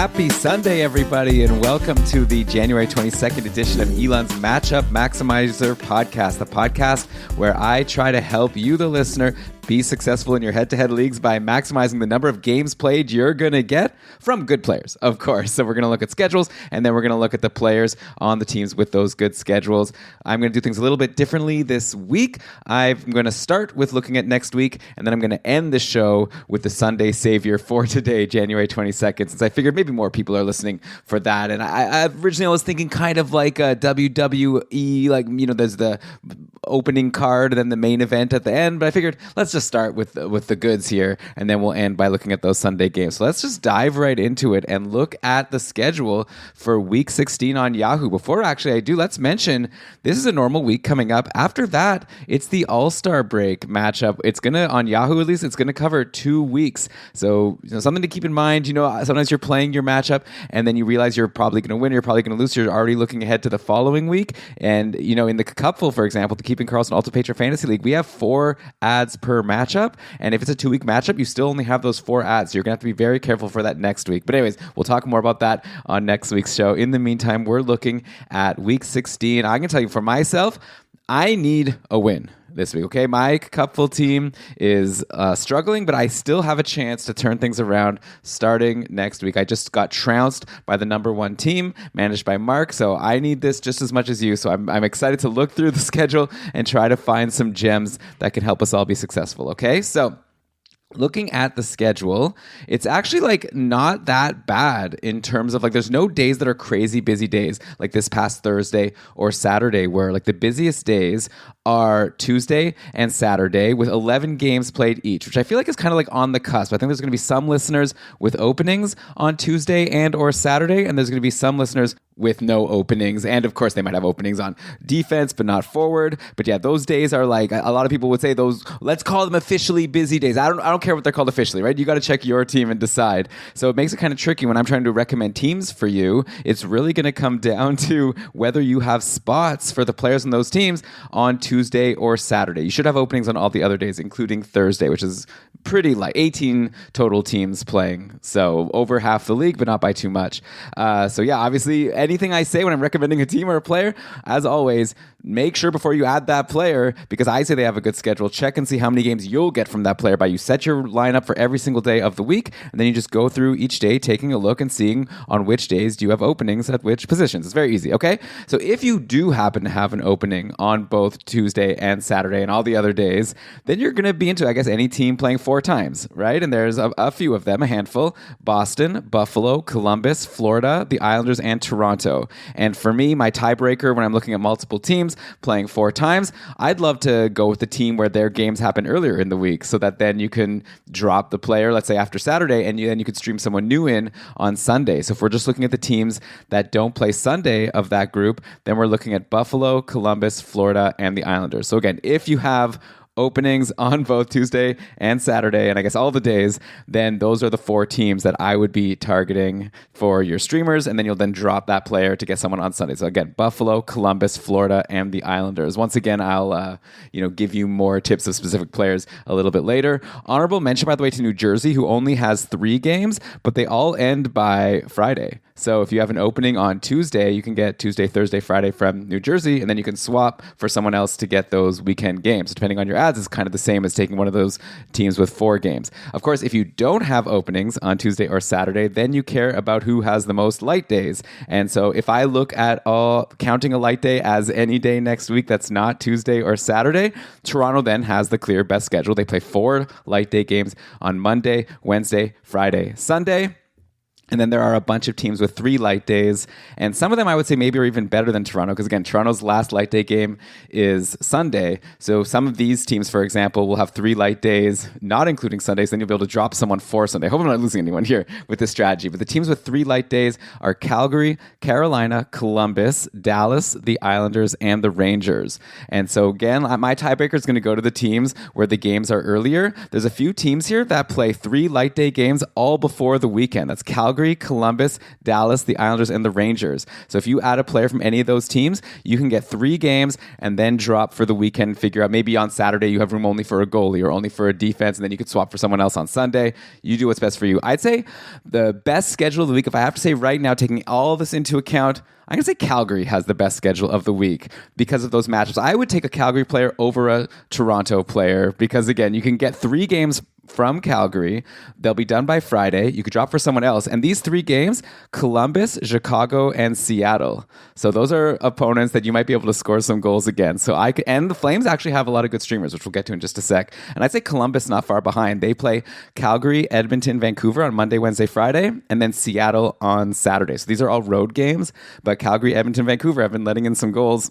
Happy Sunday, everybody, and welcome to the January 22nd edition of Elan's Matchup Maximizer podcast, the podcast where I try to help you, the listener, be successful in your head-to-head leagues by maximizing the number of games played you're going to get from good players, of course. So we're going to look at schedules, and then we're going to look at the players on the teams with those good schedules. I'm going to do things a little bit differently this week. I'm going to start with looking at next week, and then I'm going to end the show with the Sunday savior for today, January 22nd, since I figured maybe more people are listening for that. And I originally was thinking kind of like a WWE, like, you know, there's the opening card and then the main event at the end, but I figured let's just start with the goods here, and then we'll end by looking at those Sunday games. So let's just dive right into it and look at the schedule for Week 16 on Yahoo. Before actually I do, let's mention this is a normal week coming up. After that, it's the All-Star break matchup. It's gonna, on Yahoo at least, it's gonna cover 2 weeks. So, you know, something to keep in mind. You know, sometimes you're playing your matchup and then you realize you're probably gonna win, you're probably gonna lose. You're already looking ahead to the following week. And you know, in the Cupful, for example, the Keeping Carlson Ultimate Patron Fantasy League, we have 4 ads per matchup, and if it's a 2-week matchup, you still only have those 4 ads. So you're gonna have to be very careful for that next week. But anyways, we'll talk more about that on next week's show. In the meantime, we're looking at Week 16. I can tell you for myself, I need a win this week, okay? My Cupful team is struggling, but I still have a chance to turn things around starting next week. I just got trounced by the number 1 team, managed by Mark, so I need this just as much as you. So I'm excited to look through the schedule and try to find some gems that can help us all be successful, okay? So looking at the schedule, it's actually like not that bad in terms of like there's no days that are crazy busy days like this past Thursday or Saturday, where like the busiest days are Tuesday and Saturday with 11 games played each, which I feel like is kind of like on the cusp. I think there's going to be some listeners with openings on Tuesday and or Saturday, and there's going to be some listeners with no openings. And of course, they might have openings on defense, but not forward. But yeah, those days are like, a lot of people would say those, let's call them officially busy days. I don't care what they're called officially, right? You got to check your team and decide. So it makes it kind of tricky when I'm trying to recommend teams for you. It's really going to come down to whether you have spots for the players on those teams on Tuesday or Saturday. You should have openings on all the other days, including Thursday, which is pretty light. 18 total teams playing. So over half the league, but not by too much. So yeah, obviously anything I say when I'm recommending a team or a player, as always, make sure before you add that player, because I say they have a good schedule, check and see how many games you'll get from that player by you set your lineup for every single day of the week, and then you just go through each day taking a look and seeing on which days do you have openings at which positions. It's very easy, okay? So if you do happen to have an opening on both Tuesday and Saturday and all the other days, then you're going to be into, I guess, any team playing 4 times, right? And there's a few of them, a handful: Boston, Buffalo, Columbus, Florida, the Islanders, and Toronto. And for me, my tiebreaker when I'm looking at multiple teams playing 4 times, I'd love to go with the team where their games happen earlier in the week, so that then you can drop the player, let's say after Saturday, and then you could stream someone new in on Sunday. So if we're just looking at the teams that don't play Sunday of that group, then we're looking at Buffalo, Columbus, Florida, and the Islanders. So again, if you have openings on both Tuesday and Saturday, and I guess all the days, then those are the 4 teams that I would be targeting for your streamers, and then you'll then drop that player to get someone on Sunday. So again, Buffalo, Columbus, Florida, and the Islanders. Once again, I'll give you more tips of specific players a little bit later. Honorable mention, by the way, to New Jersey, who only has 3 games, but they all end by Friday. So if you have an opening on Tuesday, you can get Tuesday, Thursday, Friday from New Jersey, and then you can swap for someone else to get those weekend games. Depending on your ads, it's kind of the same as taking one of those teams with 4 games. Of course, if you don't have openings on Tuesday or Saturday, then you care about who has the most light days. And so if I look at counting a light day as any day next week that's not Tuesday or Saturday, Toronto then has the clear best schedule. They play 4 light day games on Monday, Wednesday, Friday, Sunday. And then there are a bunch of teams with 3 light days, and some of them I would say maybe are even better than Toronto, because again, Toronto's last light day game is Sunday. So some of these teams, for example, will have 3 light days, not including Sundays. Then you'll be able to drop someone for Sunday. I hope I'm not losing anyone here with this strategy. But the teams with 3 light days are Calgary, Carolina, Columbus, Dallas, the Islanders, and the Rangers. And so again, my tiebreaker is going to go to the teams where the games are earlier. There's a few teams here that play 3 light day games all before the weekend. That's Calgary, Calgary, Columbus, Dallas, the Islanders, and the Rangers. So if you add a player from any of those teams, you can get 3 games and then drop for the weekend, figure out maybe on Saturday you have room only for a goalie or only for a defense, and then you could swap for someone else on Sunday. You do what's best for you. I'd say the best schedule of the week, if I have to say right now, taking all this into account, I'm going to say Calgary has the best schedule of the week because of those matchups. I would take a Calgary player over a Toronto player because, again, you can get 3 games from Calgary. They'll be done by Friday. You could drop for someone else. And these 3 games, Columbus, Chicago, and Seattle. So those are opponents that you might be able to score some goals against. And the Flames actually have a lot of good streamers, which we'll get to in just a sec. And I'd say Columbus not far behind. They play Calgary, Edmonton, Vancouver on Monday, Wednesday, Friday, and then Seattle on Saturday. So these are all road games, but Calgary, Edmonton, Vancouver have been letting in some goals.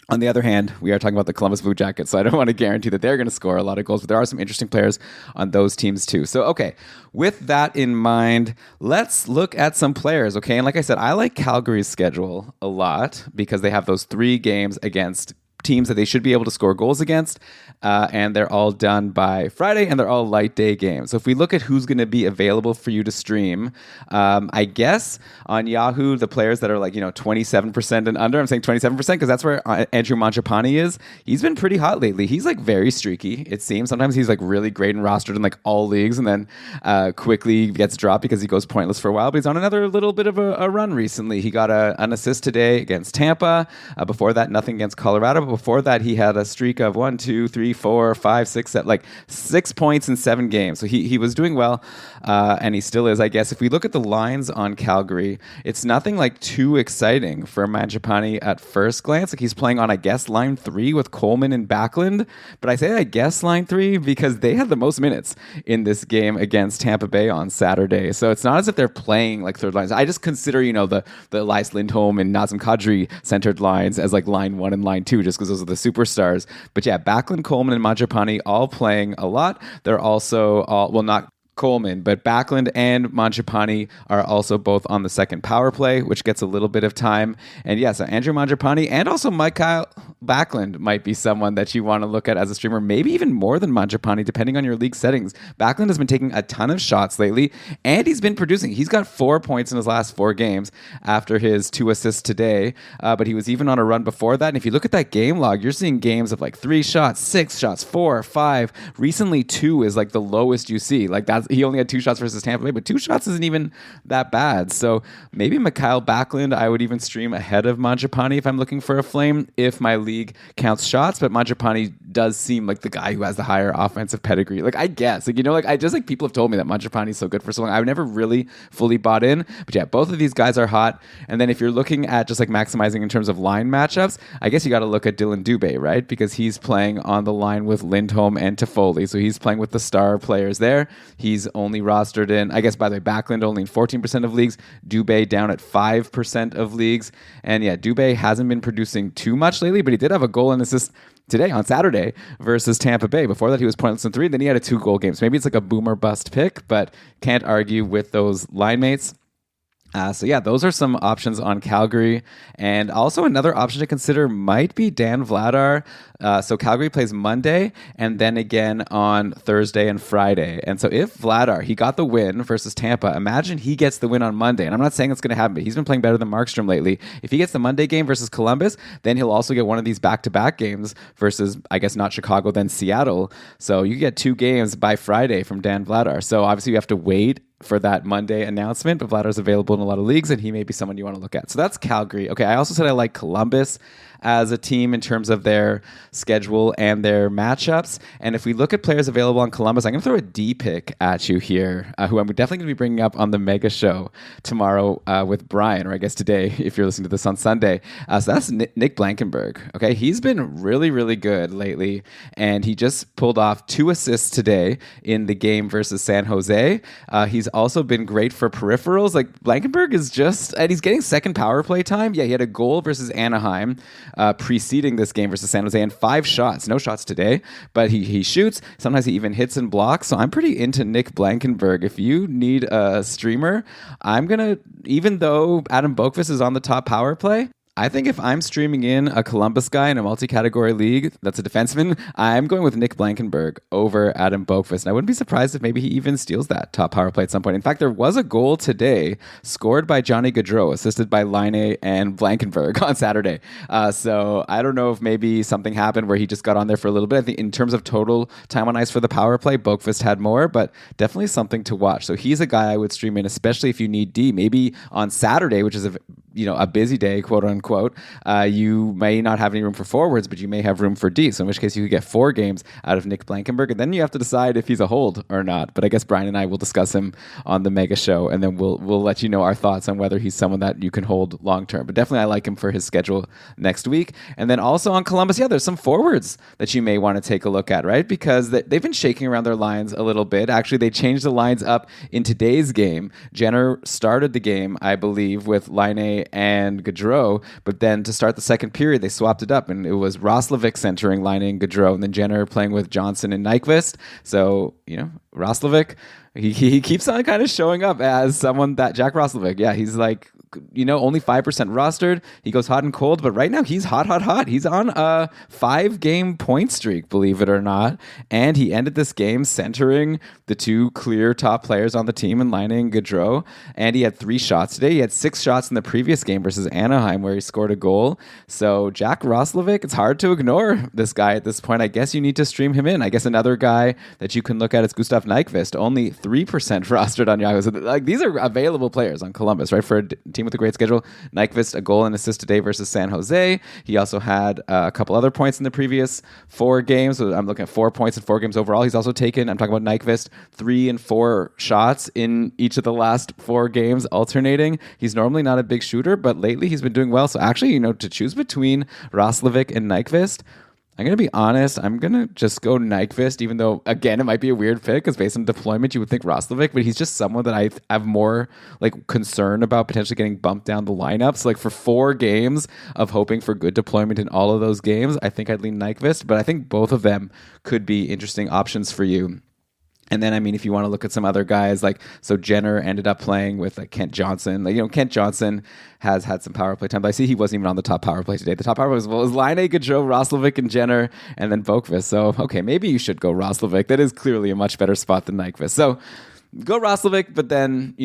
On the other hand, we are talking about the Columbus Blue Jackets, so I don't want to guarantee that they're going to score a lot of goals, but there are some interesting players on those teams too. So, okay, with that in mind, let's look at some players, okay? And like I said, I like Calgary's schedule a lot because they have those 3 games against teams that they should be able to score goals against, and they're all done by Friday, and they're all light day games. So if we look at who's going to be available for you to stream, I guess on Yahoo, the players that are 27% and under, I'm saying 27% because that's where Andrew Mangiapane is. He's been pretty hot lately. He's very streaky, it seems. Sometimes he's really great and rostered in all leagues, and then quickly gets dropped because he goes pointless for a while, but he's on another little bit of a run recently. He got an assist today against Tampa. Before that, nothing against Colorado. But before that, he had a streak of 1, 2, 3, 4, 5, 6, 7, 6 points in 7 games. So he was doing well, and he still is, I guess. If we look at the lines on Calgary, it's nothing too exciting for Mangiapane at first glance. He's playing on, I guess, line 3 with Coleman and Backlund. But I say I guess line 3 because they had the most minutes in this game against Tampa Bay on Saturday. So it's not as if they're playing third lines. I just consider, the Elias Lindholm and Nazem Kadri centered lines as line 1 and line 2 just because those are the superstars. But yeah, Backlund, Coleman, and Mangiapane all playing a lot. They're also all, well, not Coleman, but Backlund and Mangiapane are also both on the second power play, which gets a little bit of time. And yeah, so Andrew Mangiapane and also Mikael Backlund might be someone that you want to look at as a streamer, maybe even more than Mangiapane, depending on your league settings. Backlund has been taking a ton of shots lately, and he's been producing. He's got 4 points in his last 4 games after his 2 assists today, but he was even on a run before that. And if you look at that game log, you're seeing games of 3 shots, 6 shots, 4, 5. Recently, 2 is the lowest you see. He only had 2 shots versus Tampa Bay, but 2 shots isn't even that bad. So maybe Mikael Backlund I would even stream ahead of Mangiapane if I'm looking for a flame, if my league counts shots. But Mangiapane does seem like the guy who has the higher offensive pedigree. I guess, I just people have told me that Mangiapane is so good for so long. I've never really fully bought in. But yeah, both of these guys are hot. And then if you're looking at just maximizing in terms of line matchups, I guess you got to look at Dylan Dubé, right? Because he's playing on the line with Lindholm and Toffoli. So he's playing with the star players there. He's only rostered in, I guess, by the way, Backlund only in 14% of leagues, Dubé down at 5% of leagues. And yeah, Dubé hasn't been producing too much lately, but he did have a goal and assist today on Saturday versus Tampa Bay. Before that, he was pointless in 3, then he had a 2-goal game. So maybe it's a boomer bust pick, but can't argue with those line mates. So yeah, those are some options on Calgary. And also another option to consider might be Dan Vladar. So Calgary plays Monday and then again on Thursday and Friday. And so if Vladar, he got the win versus Tampa, imagine he gets the win on Monday. And I'm not saying it's going to happen, but he's been playing better than Markstrom lately. If he gets the Monday game versus Columbus, then he'll also get one of these back-to-back games versus, I guess, not Chicago, then Seattle. So you get 2 games by Friday from Dan Vladar. So obviously you have to wait for that Monday announcement, but Vladar's available in a lot of leagues, and he may be someone you want to look at. So that's Calgary. Okay, I also said I like Columbus as a team in terms of their schedule and their matchups. And if we look at players available on Columbus, I'm going to throw a D pick at you here, who I'm definitely going to be bringing up on the Mega Show tomorrow with Brian, or I guess today if you're listening to this on Sunday. So that's Nick Blankenburg. Okay, he's been really, really good lately, and he just pulled off 2 assists today in the game versus San Jose. He's also been great for peripherals. Blankenburg is and he's getting second power play time. Yeah, he had a goal versus Anaheim preceding this game versus San Jose, and 5 shots. No shots today, but he shoots. Sometimes he even hits and blocks. So I'm pretty into Nick Blankenburg. If you need a streamer, I'm going to, even though Adam Boqvist is on the top power play, I think if I'm streaming in a Columbus guy in a multi-category league that's a defenseman, I'm going with Nick Blankenberg over Adam Boqvist. And I wouldn't be surprised if maybe he even steals that top power play at some point. In fact, there was a goal today scored by Johnny Gaudreau, assisted by Laine and Blankenberg on Saturday. So I don't know if maybe something happened where he just got on there for a little bit. I think in terms of total time on ice for the power play, Boqvist had more, but definitely something to watch. So he's a guy I would stream in, especially if you need D. Maybe on Saturday, which is a busy day, quote unquote, you may not have any room for forwards, but you may have room for D. So in which case you could get 4 games out of Nick Blankenberg, and then you have to decide if he's a hold or not. But I guess Brian and I will discuss him on the mega show, and then we'll let you know our thoughts on whether he's someone that you can hold long term. But definitely I like him for his schedule next week. And then also on Columbus, there's some forwards that you may want to take a look at, right? Because they've been shaking around their lines a little bit. Actually, they changed the lines up in today's game. Jenner started the game, I believe, with Laine and Gaudreau, but then to start the second period, they swapped it up, and it was Roslovic centering Laine and Gaudreau, and then Jenner playing with Johnson and Nyquist. So, Roslovic, he keeps on kind of showing up as someone that Jack Roslovic. Yeah, he's like, only 5% rostered. He goes hot and cold, but right now he's hot. He's on a 5-game point streak, believe it or not. And he ended this game centering the 2 clear top players on the team in Laine and Gaudreau. And he had 3 shots today. He had 6 shots in the previous game versus Anaheim where he scored a goal. So Jack Roslovic, it's hard to ignore this guy at this point. I guess you need to stream him in. I guess another guy that you can look at is Gustav Nyquist, only 3% rostered on Yahoo. So these are available players on Columbus, right? For a team with a great schedule. Nyquist, a goal and assist today versus San Jose. He also had a couple other points in the previous 4 games. So I'm looking at 4 points in 4 games overall. He's also taken, I'm talking about Nyquist, 3 and 4 shots in each of the last 4 games, alternating. He's normally not a big shooter, but lately he's been doing well. So actually, to choose between Roslovic and Nyquist, I'm going to be honest. I'm going to just go Nyquist, even though, again, it might be a weird pick because based on deployment, you would think Roslovic, but he's just someone that I have more concern about potentially getting bumped down the lineup. So for 4 games of hoping for good deployment in all of those games, I think I'd lean Nyquist, but I think both of them could be interesting options for you. And then, if you want to look at some other guys, so Jenner ended up playing with Kent Johnson. Kent Johnson has had some power play time, but I see he wasn't even on the top power play today. The top power play was Laine, Gaudreau, Roslovic, and Jenner, and then Boqvist. So, okay, maybe you should go Roslovic. That is clearly a much better spot than Nyquist. So, go Roslovic, but then,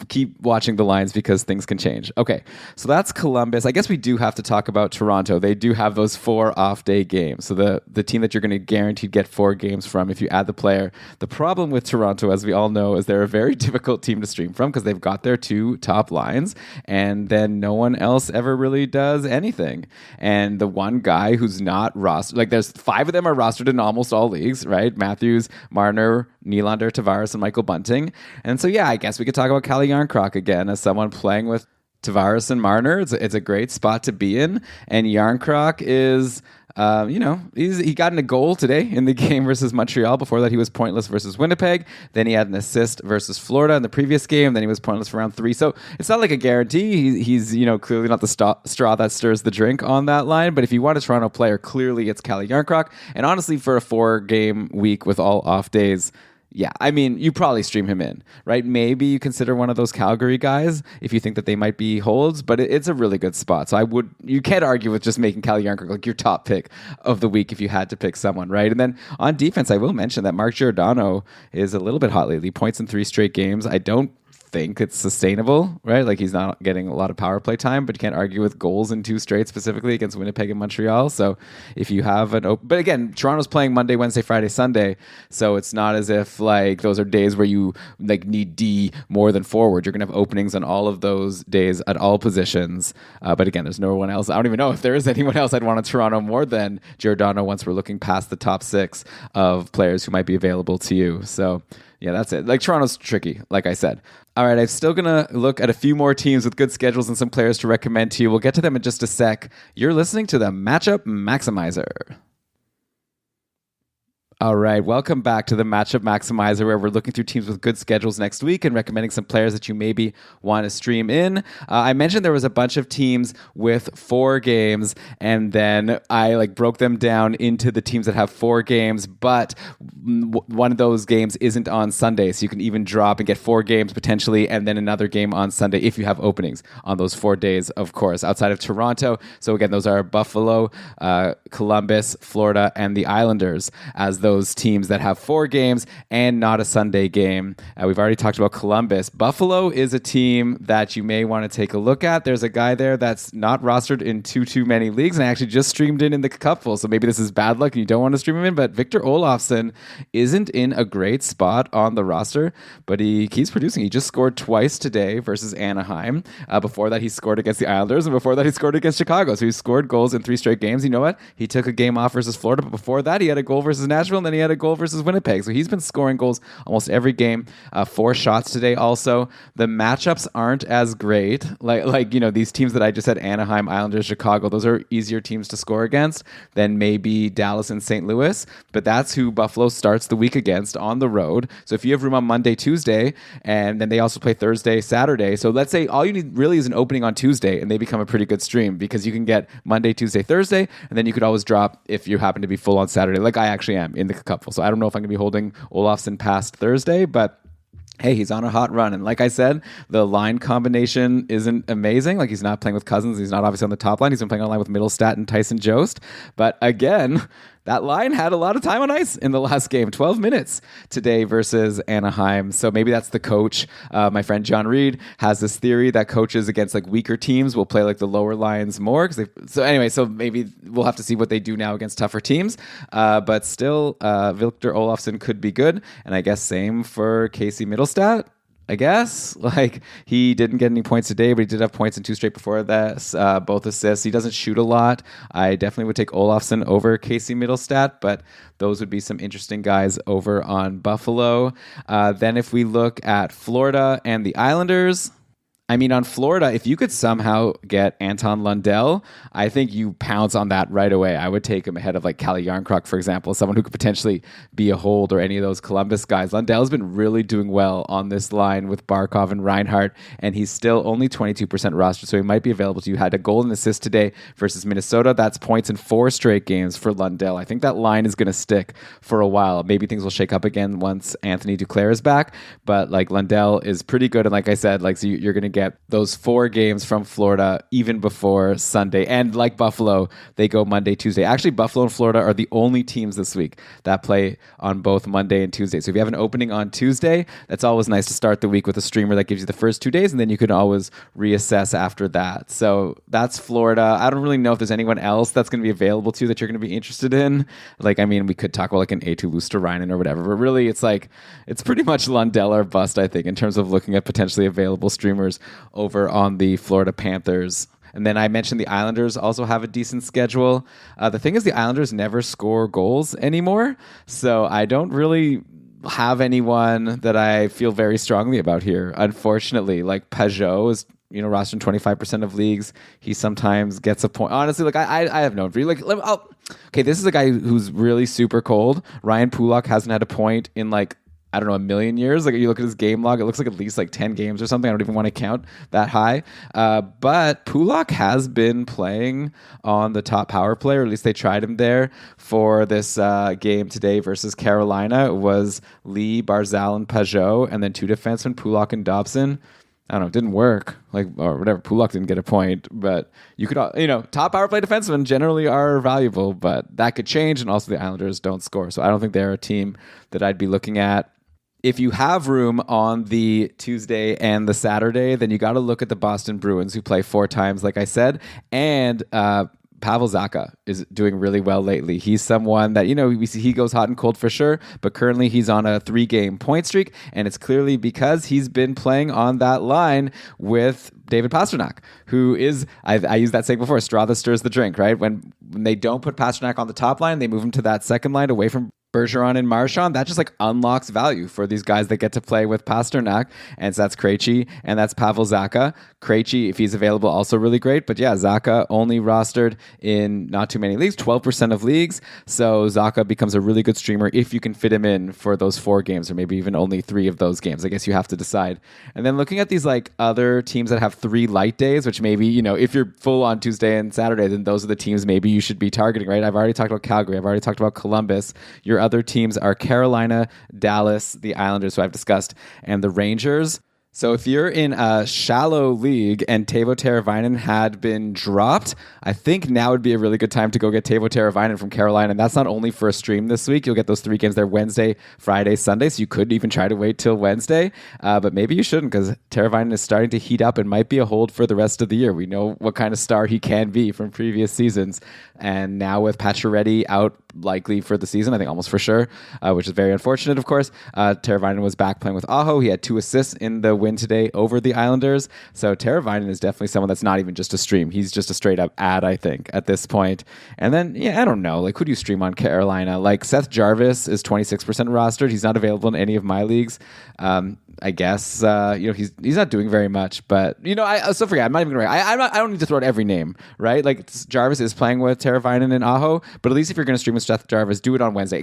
keep watching the lines because things can change. Okay, so that's Columbus. I guess we do have to talk about Toronto. They do have those 4 off-day games. So the team that you're going to guaranteed get 4 games from if you add the player. The problem with Toronto, as we all know, is they're a very difficult team to stream from because they've got their 2 top lines, and then no one else ever really does anything. And the one guy who's not rostered, there's 5 of them are rostered in almost all leagues, right? Matthews, Marner, Nylander, Tavares, and Michael Bunting. And so, I guess we could talk about Kalle Järnkrok again as someone playing with Tavares and Marner. It's a great spot to be in. And Järnkrok is, he got in a goal today in the game versus Montreal. Before that, he was pointless versus Winnipeg. Then he had an assist versus Florida in the previous game. Then he was pointless for round 3. So it's not like a guarantee. He's clearly not the straw that stirs the drink on that line. But if you want a Toronto player, clearly it's Kalle Järnkrok. And honestly, for a 4-game week with all off days, you probably stream him in, right? Maybe you consider one of those Calgary guys if you think that they might be holds, but it's a really good spot. So you can't argue with just making Kalle Järnkrok your top pick of the week if you had to pick someone, right? And then on defense, I will mention that Mark Giordano is a little bit hot lately. Points in 3 straight games. I don't think it's sustainable, right? He's not getting a lot of power play time, but you can't argue with goals in 2 straight, specifically against Winnipeg and Montreal. So if you have but again, Toronto's playing Monday, Wednesday, Friday, Sunday. So it's not as if those are days where you need D more than forward. You're going to have openings on all of those days at all positions. But again, there's no one else. I don't even know if there is anyone else I'd want in Toronto more than Giordano once we're looking past the top 6 of players who might be available to you. So that's it. Toronto's tricky, like I said. All right, I'm still going to look at a few more teams with good schedules and some players to recommend to you. We'll get to them in just a sec. You're listening to the Matchup Maximizer. All right, welcome back to the Matchup Maximizer, where we're looking through teams with good schedules next week and recommending some players that you maybe want to stream in. I mentioned there was a bunch of teams with 4 games, and then I broke them down into the teams that have 4 games, but one of those games isn't on Sunday, so you can even drop and get 4 games potentially, and then another game on Sunday if you have openings on those 4 days, of course, outside of Toronto. So again, those are Buffalo, Columbus, Florida, and the Islanders as those teams that have 4 games and not a Sunday game. We've already talked about Columbus. Buffalo is a team that you may want to take a look at. There's a guy there that's not rostered in too many leagues, and I actually just streamed in the cupful, so maybe this is bad luck and you don't want to stream him in, but Victor Olofsson isn't in a great spot on the roster, but he keeps producing. He just scored twice today versus Anaheim. Before that, he scored against the Islanders, and before that, he scored against Chicago, so he scored goals in 3 straight games. You know what? He took a game off versus Florida, but before that, he had a goal versus Nashville, and then he had a goal versus Winnipeg. So he's been scoring goals almost every game. 4 shots today also. The matchups aren't as great. These teams that I just said, Anaheim, Islanders, Chicago, those are easier teams to score against than maybe Dallas and St. Louis. But that's who Buffalo starts the week against on the road. So if you have room on Monday, Tuesday, and then they also play Thursday, Saturday. So let's say all you need really is an opening on Tuesday, and they become a pretty good stream because you can get Monday, Tuesday, Thursday, and then you could always drop if you happen to be full on Saturday, like I actually am in the cupful. So I don't know if I'm going to be holding Olofsson past Thursday, but hey, he's on a hot run. And like I said, the line combination isn't amazing. Like, he's not playing with Cousins. He's not obviously on the top line. He's been playing on line with Middlestat and Tyson Jost. But again, that line had a lot of time on ice in the last game, 12 minutes today versus Anaheim. So maybe that's the coach. My friend John Reed has this theory that coaches against weaker teams will play the lower lines more. So maybe we'll have to see what they do now against tougher teams. But still, Victor Olofsson could be good. And I guess same for Casey Middlestat. I guess he didn't get any points today, but he did have points in 2 straight before this, both assists. He doesn't shoot a lot. I definitely would take Olofsson over Casey Middlestat, but those would be some interesting guys over on Buffalo. Then if we look at Florida and the Islanders, I mean, on Florida, if you could somehow get Anton Lundell, I think you pounce on that right away. I would take him ahead of Kalle Jarnkrok, for example, someone who could potentially be a hold, or any of those Columbus guys. Lundell's been really doing well on this line with Barkov and Reinhart, and he's still only 22% rostered, so he might be available to you. Had a goal and assist today versus Minnesota. That's points in 4 straight games for Lundell. I think that line is going to stick for a while. Maybe things will shake up again once Anthony Duclair is back, but Lundell is pretty good, and like I said, so you're going to get those 4 games from Florida even before Sunday. And like Buffalo, they go Monday, Tuesday. Actually, Buffalo and Florida are the only teams this week that play on both Monday and Tuesday. So if you have an opening on Tuesday, that's always nice to start the week with a streamer that gives you the first 2 days, and then you can always reassess after that. So that's Florida. I don't really know if there's anyone else that's going to be available to you that you're going to be interested in. We could talk about an A2 Luosterainen or whatever, but really it's pretty much Lundell or bust, I think, in terms of looking at potentially available streamers over on the Florida Panthers. And then I mentioned the Islanders also have a decent schedule. The thing is, the Islanders never score goals anymore, so I don't really have anyone that I feel very strongly about here, unfortunately. Pajot is rostered in 25% of leagues. He sometimes gets a point. Honestly, I have no view. Okay, this is a guy who's really super cold. Ryan Pulock hasn't had a point in I don't know, a million years. You look at his game log, it looks like at least 10 games or something. I don't even want to count that high. But Pulock has been playing on the top power play, or at least they tried him there for this game today versus Carolina. It was Lee, Barzal, and Pajot, and then 2 defensemen, Pulock and Dobson. I don't know, it didn't work, or whatever. Pulock didn't get a point, but you could, top power play defensemen generally are valuable, but that could change, and also the Islanders don't score. So I don't think they're a team that I'd be looking at. If you have room on the Tuesday and the Saturday, then you got to look at the Boston Bruins, who play 4 times, like I said, and Pavel Zacha is doing really well lately. He's someone that, we see he goes hot and cold for sure, but currently he's on a 3-game point streak, and it's clearly because he's been playing on that line with David Pastrnak, who is, I used that saying before, straw that stirs the drink, right? When they don't put Pastrnak on the top line, they move him to that second line away from Bergeron and Marchand, that just like unlocks value for these guys that get to play with Pasternak. And so that's Krejci and that's Pavel Zacha. Krejci, if he's available, also really great. But yeah, Zacha only rostered in not too many leagues, 12% of leagues. So Zacha becomes a really good streamer if you can fit him in for those 4 games or maybe even only 3 of those games. I guess you have to decide. And then looking at these like other teams that have 3 light days, which maybe, you know, if you're full on Tuesday and Saturday, then those are the teams maybe you should be targeting, right? I've already talked about Calgary. I've already talked about Columbus. Your other teams are Carolina, Dallas, the Islanders, who I've discussed, and the Rangers. So if you're in a shallow league and Teuvo Teravainen had been dropped, I think now would be a really good time to go get Teuvo Teravainen from Carolina. And that's not only for a stream this week. You'll get those 3 games there Wednesday, Friday, Sunday. So you could even try to wait till Wednesday. But maybe you shouldn't because Teravainen is starting to heat up and might be a hold for the rest of the year. We know what kind of star he can be from previous seasons. And now with Pacioretty out likely for the season, I think almost for sure, which is very unfortunate, of course. Teravainen was back playing with Aho. He had 2 assists in the win today over the Islanders. So Teravainen is definitely someone that's not even just a stream. He's just a straight up ad, I think, at this point. And then, yeah, I don't know. Like, who do you stream on Carolina? Like, Seth Jarvis is 26% rostered. He's not available in any of my leagues. I guess, he's not doing very much, but, I still forget. I'm not even going to I don't need to throw out every name, right? Like, Jarvis is playing with Teravainen and Aho, but at least if you're going to stream with Seth Jarvis, do it on Wednesday.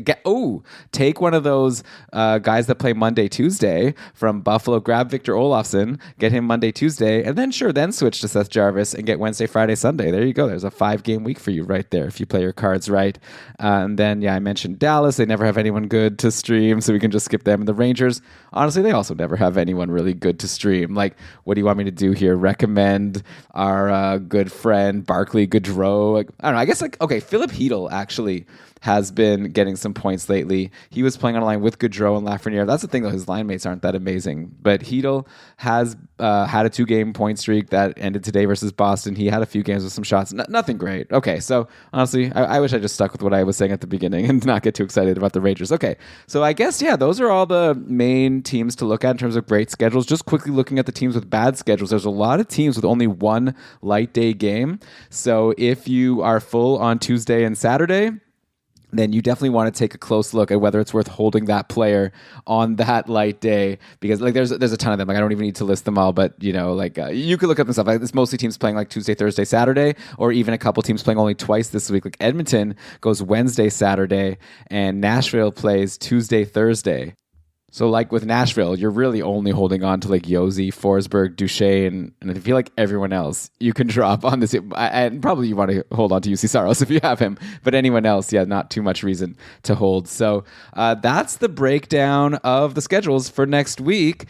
Take one of those guys that play Monday, Tuesday from Buffalo, grab Victor Olofsson, get him Monday, Tuesday, and then switch to Seth Jarvis and get Wednesday, Friday, Sunday. There you go. There's a 5-game week for you right there if you play your cards right. And then, I mentioned Dallas. They never have anyone good to stream, so we can just skip them. And the Rangers, honestly, they also never have anyone really good to stream. Like, what do you want me to do here? Recommend our good friend Barclay Goodrow? Like, I don't know. I guess, Philip Hedl actually has been getting some points lately. He was playing on a line with Gaudreau and Lafreniere. That's the thing, though. His line mates aren't that amazing. But Hedl has had a 2-game point streak that ended today versus Boston. He had a few games with some shots. Nothing great. Okay, so honestly, I wish I just stuck with what I was saying at the beginning and not get too excited about the Rangers. Okay, so I guess, those are all the main teams to look at in terms of great schedules. Just quickly looking at the teams with bad schedules, there's a lot of teams with only 1 light day game. So if you are full on Tuesday and Saturday, then you definitely want to take a close look at whether it's worth holding that player on that light day, because there's a ton of them. Like, I don't even need to list them all, but you could look up and stuff. Like, it's mostly teams playing like Tuesday, Thursday, Saturday, or even a couple teams playing only twice this week. Like Edmonton goes Wednesday, Saturday, and Nashville plays Tuesday, Thursday. So, like with Nashville, you're really only holding on to like Josi, Forsberg, Duchesne, and I feel like everyone else you can drop on this. And probably you want to hold on to UC Saros if you have him, but anyone else, not too much reason to hold. So that's the breakdown of the schedules for next week.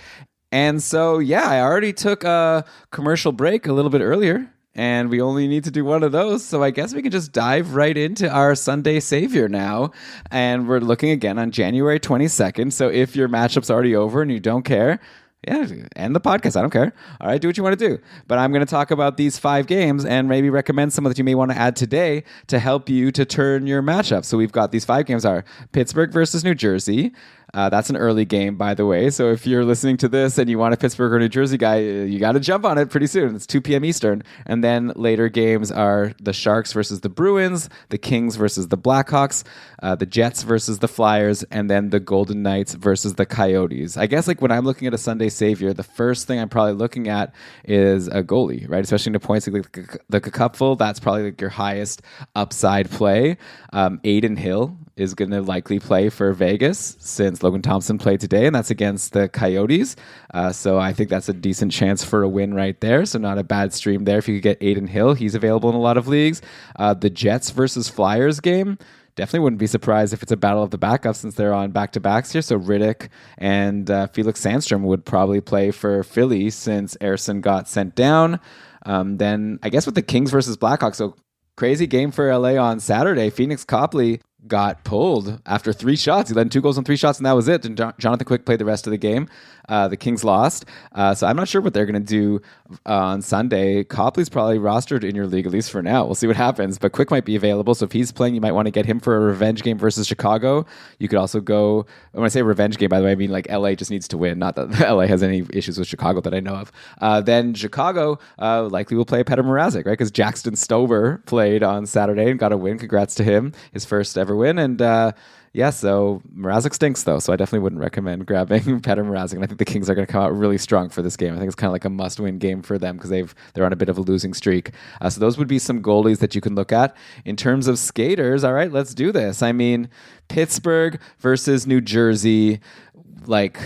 And so, I already took a commercial break a little bit earlier. And we only need to do one of those. So I guess we can just dive right into our Sunday Savior now. And we're looking again on January 22nd. So if your matchup's already over and you don't care, end the podcast. I don't care. All right, do what you want to do. But I'm going to talk about these 5 games and maybe recommend some that you may want to add today to help you to turn your matchup. So we've got these 5 games are Pittsburgh versus New Jersey. That's an early game, by the way. So if you're listening to this and you want a Pittsburgh or New Jersey guy, you got to jump on it pretty soon. It's 2 p.m. Eastern. And then later games are the Sharks versus the Bruins, the Kings versus the Blackhawks, the Jets versus the Flyers, and then the Golden Knights versus the Coyotes. I guess like when I'm looking at a Sunday Savior, the first thing I'm probably looking at is a goalie, right? Especially in the points like the cupful. That's probably like your highest upside play. Aiden Hill is going to likely play for Vegas since Logan Thompson played today, and that's against the Coyotes. So I think that's a decent chance for a win right there. So not a bad stream there. If you could get Aiden Hill, he's available in a lot of leagues. The Jets versus Flyers game, definitely wouldn't be surprised if it's a battle of the backups since they're on back-to-backs here. So Riddick and Felix Sandstrom would probably play for Philly since Ersson got sent down. Then I guess with the Kings versus Blackhawks, so crazy game for LA on Saturday. Phoenix Copley got pulled after 3 shots. He led 2 goals on 3 shots, and that was it. And Jonathan Quick played the rest of the game. The Kings lost. So I'm not sure what they're going to do on Sunday. Copley's probably rostered in your league, at least for now. We'll see what happens. But Quick might be available. So if he's playing, you might want to get him for a revenge game versus Chicago. You could also go, when I say revenge game, by the way, I mean like LA just needs to win. Not that LA has any issues with Chicago that I know of. Then Chicago likely will play Petr Mrazek, right? Because Jackson Stover played on Saturday and got a win. Congrats to him. His first ever win. And Yeah, so Mrazek stinks though, so I definitely wouldn't recommend grabbing Petr Mrazek. And I think the Kings are going to come out really strong for this game. I think it's kind of like a must-win game for them because they're on a bit of a losing streak. So those would be some goalies that you can look at. In terms of skaters, all right, let's do this. I mean, Pittsburgh versus New Jersey. Like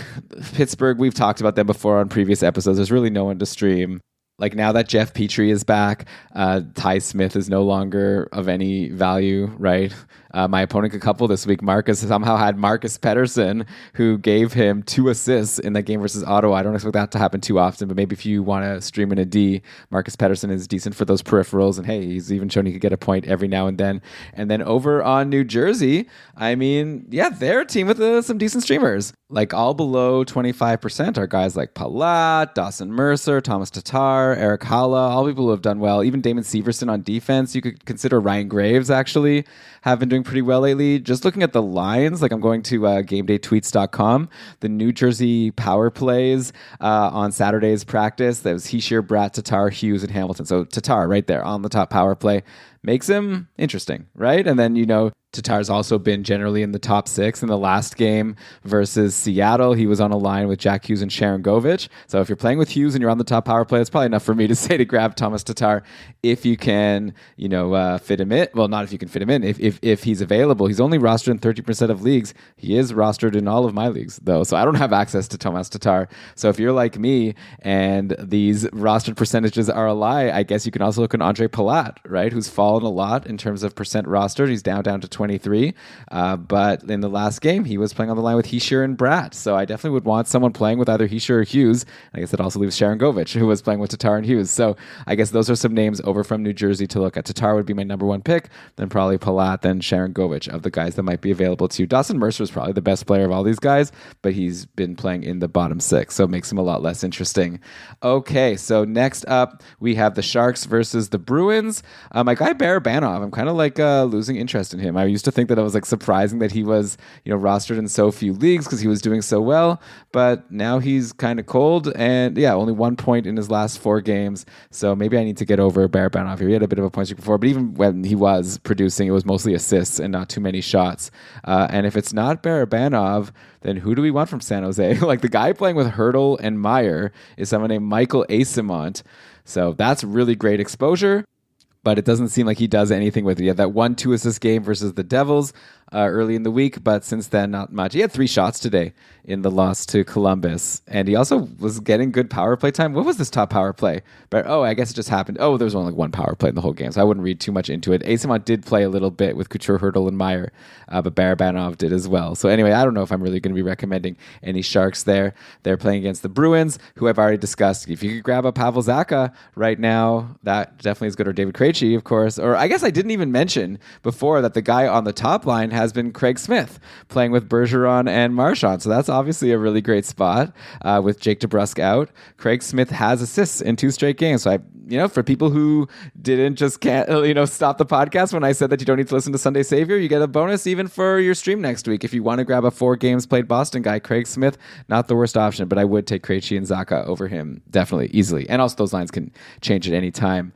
Pittsburgh, we've talked about them before on previous episodes. There's really no one to stream. Like now that Jeff Petrie is back, Ty Smith is no longer of any value, right? My opponent a couple this week, Marcus, somehow had Marcus Pettersson, who gave him 2 assists in that game versus Ottawa. I don't expect that to happen too often, but maybe if you want to stream in a D, Marcus Pettersson is decent for those peripherals. And hey, he's even shown he could get a point every now and then. And then over on New Jersey, I mean, yeah, they're a team with some decent streamers. Like all below 25% are guys like Palat, Dawson Mercer, Thomas Tatar, Eric Hala, all people who have done well. Even Damon Severson on defense. You could consider Ryan Graves actually have been doing pretty well lately. Just looking at the lines, like I'm going to GameDayTweets.com, the New Jersey power plays on Saturday's practice. That was Hischier, Bratt, Tatar, Hughes, and Hamilton. So Tatar right there on the top power play makes him interesting, right? And then, Tatar's also been generally in the top 6 in the last game versus Seattle. He was on a line with Jack Hughes and Sharon Govich. So if you're playing with Hughes and you're on the top power play, it's probably enough for me to say to grab Thomas Tatar if you can, fit him in. Well, not if you can fit him in. If he's available, he's only rostered in 30% of leagues. He is rostered in all of my leagues, though. So I don't have access to Thomas Tatar. So if you're like me and these rostered percentages are a lie, I guess you can also look at Andre Palat, right? Who's fallen a lot in terms of percent rostered. He's down to 23. But in the last game, he was playing on the line with Hischier and Bratt. So I definitely would want someone playing with either Hischier or Hughes. I guess that also leaves Sharon Govich, who was playing with Tatar and Hughes. So I guess those are some names over from New Jersey to look at. Tatar would be my number 1 pick, then probably Palat, then Sharon Govich of the guys that might be available to you. Dawson Mercer is probably the best player of all these guys, but he's been playing in the bottom 6, so it makes him a lot less interesting. Okay, so next up, we have the Sharks versus the Bruins. My guy Barabanov, I'm kind of like losing interest in him. I used to think that it was like surprising that he was, rostered in so few leagues because he was doing so well, but now he's kind of cold, and yeah, only 1 point in his last 4 games. So maybe I need to get over Barabanov here. He had a bit of a point streak before, but even when he was producing, it was mostly assists and not too many shots. And if it's not Barabanov, then who do we want from San Jose? Like the guy playing with Hurdle and Meyer is someone named Michael Asimont. So that's really great exposure, but it doesn't seem like he does anything with it. He had that 1-2 assist game versus the Devils early in the week, but since then, not much. He had 3 shots today in the loss to Columbus, and he also was getting good power play time. What was this top power play? But I guess it just happened. There was only like 1 power play in the whole game, so I wouldn't read too much into it. Asimont did play a little bit with Couture, Hurdle, and Meyer, but Barabanov did as well. So anyway, I don't know if I'm really going to be recommending any Sharks there. They're playing against the Bruins, who I've already discussed. If you could grab a Pavel Zacha right now, that definitely is good. Or David Krejci, of course. Or I guess I didn't even mention before that the guy on the top line has been Craig Smith playing with Bergeron and Marchand. So that's obviously a really great spot with Jake DeBrusk out. Craig Smith has assists in 2 straight games. So for people who didn't just stop the podcast when I said that you don't need to listen to Sunday Savior, you get a bonus even for your stream next week. If you want to grab a 4 games played Boston guy, Craig Smith, not the worst option, but I would take Krejci and Zacha over him definitely, easily. And also those lines can change at any time.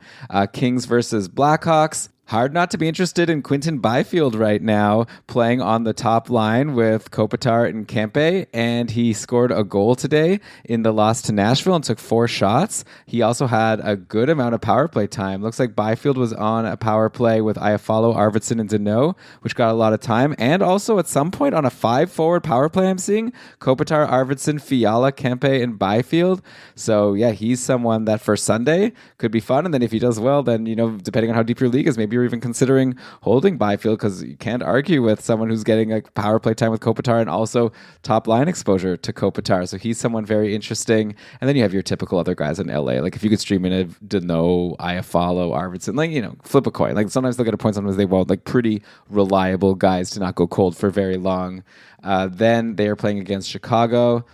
Kings versus Blackhawks. Hard not to be interested in Quinton Byfield right now, playing on the top line with Kopitar and Kempe, and he scored a goal today in the loss to Nashville and took 4 shots. He also had a good amount of power play time. Looks like Byfield was on a power play with Iafallo, Arvidsson, and Deneau, which got a lot of time, and also at some point on a 5-forward power play I'm seeing, Kopitar, Arvidsson, Fiala, Kempe, and Byfield. So yeah, he's someone that for Sunday could be fun, and then if he does well, then, depending on how deep your league is, maybe you're even considering holding Byfield, because you can't argue with someone who's getting a power play time with Kopitar and also top line exposure to Kopitar. So he's someone very interesting. And then you have your typical other guys in LA. Like if you could stream in a Deneau, Iafallo, Arvidsson, flip a coin. Like sometimes they'll get a point, sometimes they won't. Like pretty reliable guys to not go cold for very long. Then they are playing against Chicago.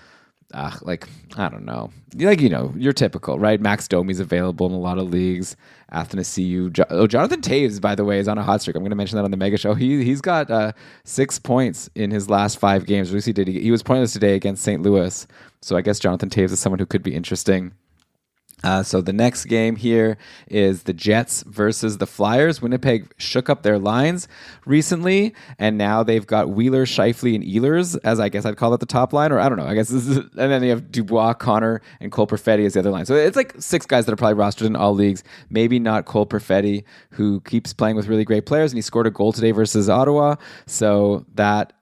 I don't know. You're typical, right? Max Domi's available in a lot of leagues. Athanasiou. Jonathan Taves, by the way, is on a hot streak. I'm going to mention that on the Mega Show. He's got 6 points in his last 5 games. Lucy did. He was pointless today against St. Louis. So I guess Jonathan Taves is someone who could be interesting. So the next game here is the Jets versus the Flyers. Winnipeg shook up their lines recently, and now they've got Wheeler, Scheifele, and Ehlers, as I guess I'd call it the top line, or I don't know. I guess this is, and then you have Dubois, Connor, and Cole Perfetti as the other line. So it's like 6 guys that are probably rostered in all leagues. Maybe not Cole Perfetti, who keeps playing with really great players, and he scored a goal today versus Ottawa. So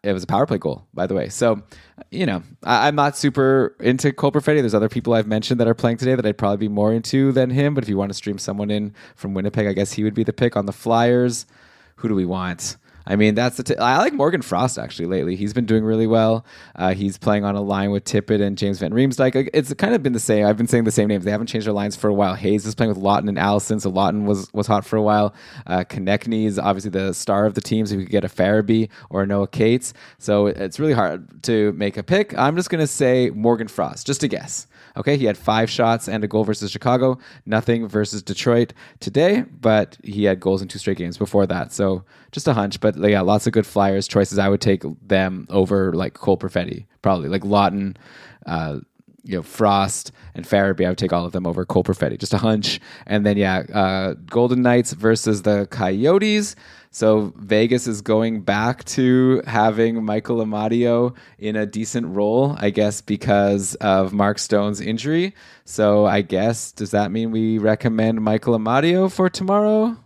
it was a power play goal, by the way. So, I'm not super into Cole Perfetti. There's other people I've mentioned that are playing today that I'd probably be more into than him. But if you want to stream someone in from Winnipeg, I guess he would be the pick. On the Flyers, who do we want? I mean, I like Morgan Frost, actually, lately. He's been doing really well. He's playing on a line with Tippett and James Van Riemsdyk. It's kind of been the same. I've been saying the same names. They haven't changed their lines for a while. Hayes is playing with Lawton and Allison, so Lawton was hot for a while. Konechny is obviously the star of the team, so we could get a Farabee or a Noah Cates. So it's really hard to make a pick. I'm just going to say Morgan Frost, just a guess. Okay, he had 5 shots and a goal versus Chicago, nothing versus Detroit today, but he had goals in 2 straight games before that. So just a hunch, but yeah, lots of good Flyers choices. I would take them over like Cole Perfetti, probably like Lawton, Frost and Farabee. I would take all of them over Cole Perfetti. Just a hunch. And then Golden Knights versus the Coyotes. So Vegas is going back to having Michael Amadio in a decent role, I guess, because of Mark Stone's injury. So I guess, does that mean we recommend Michael Amadio for tomorrow?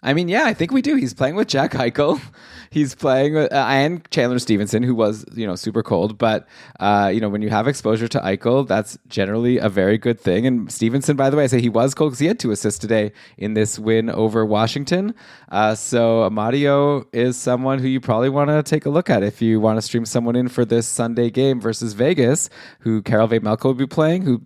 I mean, yeah, I think we do. He's playing with Jack Eichel. He's playing with and Chandler Stevenson, who was, super cold. But, when you have exposure to Eichel, that's generally a very good thing. And Stevenson, by the way, I say he was cold because he had 2 assists today in this win over Washington. So Amadio is someone who you probably want to take a look at if you want to stream someone in for this Sunday game versus Vegas, who Karel Vemelko will be playing, who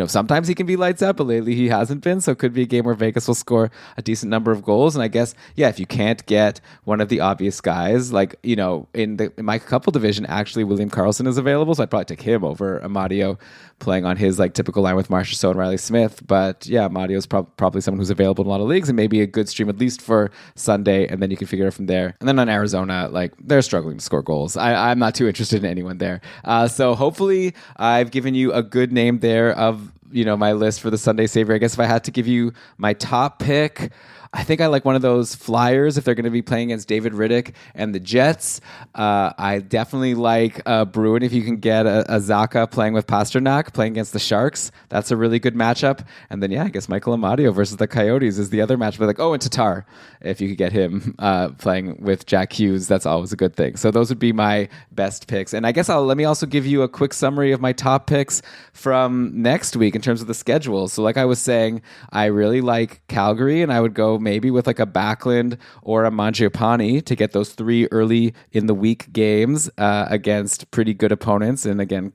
sometimes he can be lights out, but lately he hasn't been. So it could be a game where Vegas will score a decent number of goals. And I guess, if you can't get one of the obvious guys, like, in my couple division, actually William Karlsson is available. So I'd probably take him over Amadio playing on his like typical line with Marcia So and Riley Smith. But yeah, Amadio is probably someone who's available in a lot of leagues and maybe a good stream at least for Sunday. And then you can figure it from there. And then on Arizona, like they're struggling to score goals. I'm not too interested in anyone there. So hopefully I've given you a good name there of my list for the Sunday Savior. I guess if I had to give you my top pick, I think I like one of those Flyers if they're going to be playing against David Riddick and the Jets. I definitely like Bruin if you can get a Zacha playing with Pasternak, playing against the Sharks. That's a really good matchup. And then, I guess Michael Amadio versus the Coyotes is the other matchup. And Tatar, if you could get him playing with Jack Hughes, that's always a good thing. So those would be my best picks. And I guess let me also give you a quick summary of my top picks from next week in terms of the schedule. So like I was saying, I really like Calgary, and I would go maybe with like a Backlund or a Mangiapane to get those 3 early in the week games against pretty good opponents. And again,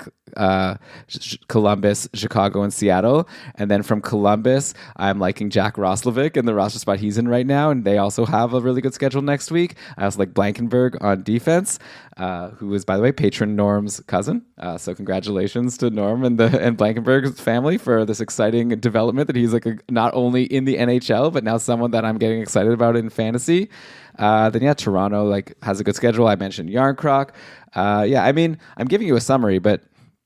Columbus, Chicago, and Seattle. And then from Columbus, I'm liking Jack Roslovic in the roster spot he's in right now. And they also have a really good schedule next week. I also like Blankenberg on defense, who is, by the way, patron Norm's cousin. So congratulations to Norm and Blankenberg's family for this exciting development that he's like not only in the NHL, but now someone that I'm getting excited about in fantasy. Then Toronto has a good schedule. I mentioned Yarncroc. I mean, I'm giving you a summary, but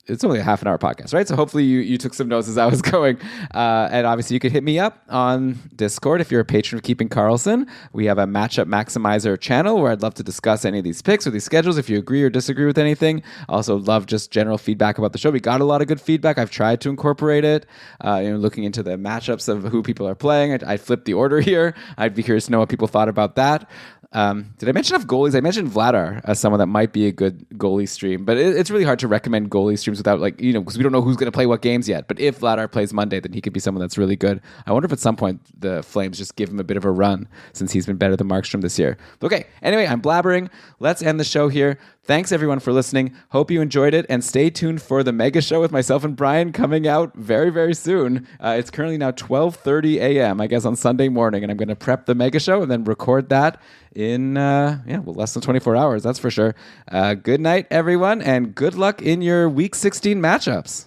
it's only a half an hour podcast, right? So hopefully you took some notes as I was going. And obviously you could hit me up on Discord if you're a patron of Keeping Karlsson. We have a Matchup Maximizer channel where I'd love to discuss any of these picks or these schedules if you agree or disagree with anything. Also love just general feedback about the show. We got a lot of good feedback. I've tried to incorporate it, looking into the matchups of who people are playing. I flipped the order here. I'd be curious to know what people thought about that. Did I mention enough goalies? I mentioned Vladar as someone that might be a good goalie stream, but it's really hard to recommend goalie streams without because we don't know who's going to play what games yet. But if Vladar plays Monday, then he could be someone that's really good. I wonder if at some point the Flames just give him a bit of a run since he's been better than Markstrom this year. Okay, anyway, I'm blabbering. Let's end the show here. Thanks everyone for listening. Hope you enjoyed it, and stay tuned for the mega show with myself and Brian coming out very, very soon. It's currently now 12:30 a.m. I guess on Sunday morning, and I'm going to prep the mega show and then record that in less than 24 hours. That's for sure. Good night, everyone, and good luck in your Week 16 matchups.